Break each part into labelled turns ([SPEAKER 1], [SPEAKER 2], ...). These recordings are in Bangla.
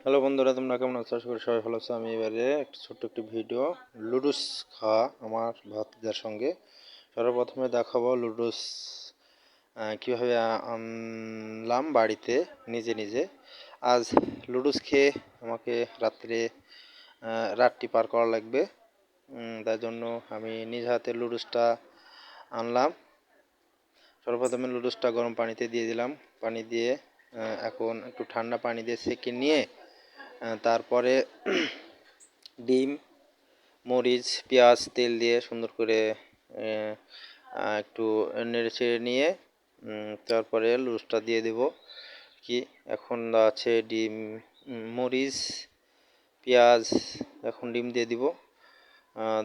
[SPEAKER 1] হ্যালো বন্ধুরা, তোমরা কেমন আছো? আশা করি সবাই ভালো আছো। আমি এবারে একটা ছোট্ট একটি ভিডিও লুডুস খাওয়া আমার ভাতিজার সঙ্গে। সর্বপ্রথমে দেখাবো লুডুস কীভাবে আনলাম বাড়িতে নিজে নিজে। আজ লুডুস খেয়ে আমাকে রাতটি পার করা লাগবে। তার জন্য আমি নিজ হাতে লুডুসটা আনলাম। সর্বপ্রথমে লুডুসটা গরম পানিতে দিয়ে দিলাম। পানি দিয়ে এখন একটু ঠান্ডা পানি দিয়ে সেঁকে নিয়ে তারপরে ডিম, মরিচ, পেঁয়াজ, তেল দিয়ে সুন্দর করে একটু নেড়েচেড়ে নিয়ে তারপরে লুডুসটা দিয়ে দেব। এখন আছে ডিম, মরিচ, পেঁয়াজ, এখন ডিম দিয়ে দিব।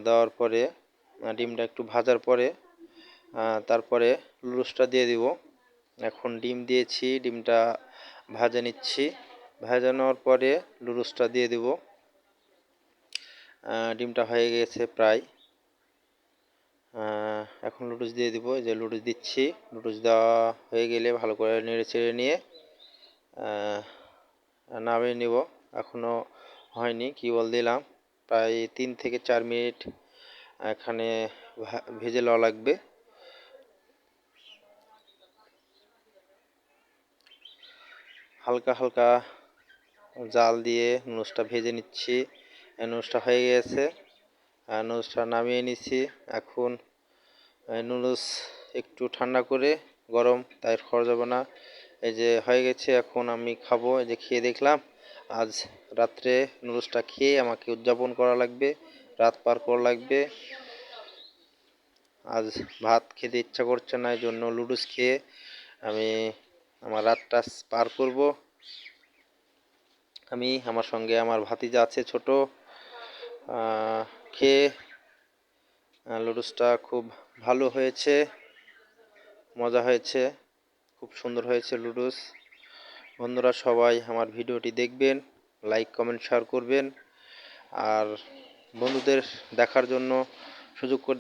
[SPEAKER 1] দেওয়ার পরে ডিমটা একটু ভাজার পরে তারপরে লুডুসটা দিয়ে দিব। এখন ডিম দিয়েছি, ডিমটা ভেজে নিচ্ছি। ভেজে নেওয়ার পরে লুডুসটা দিয়ে দেব। ডিমটা হয়ে গেছে প্রায়। এখন লুডুস দিয়ে দিব। যে লুডুস দিচ্ছি, লুডুস দেওয়া হয়ে গেলে ভালো করে নেড়ে চেড়ে নিয়ে নামিয়ে নিব। এখনও হয়নি, কেবল দিলাম। প্রায় 3 থেকে 4 মিনিট এখানে ভেজে লওয়া লাগবে। হালকা হালকা জাল দিয়ে নুডলসটা ভেজে নিচ্ছি। নুডলসটা হয়ে গেছে, নুডলসটা নামিয়ে নিচ্ছি। এখন নুডলস একটু ঠান্ডা করে, গরম তাই খাওয়া যাবে না। এই যে হয়ে গেছে, এখন আমি খাবো। এই যে খেয়ে দেখলাম, আজ রাত্রে নুডলসটা খেয়ে আমাকে উদযাপন করা লাগবে, রাত পার করা লাগবে। আজ ভাত খেতে ইচ্ছা করছে না, এই জন্য লুডুস খেয়ে আমি আমার রাতটা পার করব। আমি, আমার সঙ্গে আমার ভাতিজা আছে ছোট। খেয়ে লুডুসটা খুব ভালো হয়েছে, মজা হয়েছে, খুব সুন্দর হয়েছে লুডুস। বন্ধুরা সবাই আমার ভিডিওটি দেখবেন, লাইক কমেন্ট শেয়ার করবেন, আর বন্ধুদের দেখার জন্য সুযোগ করে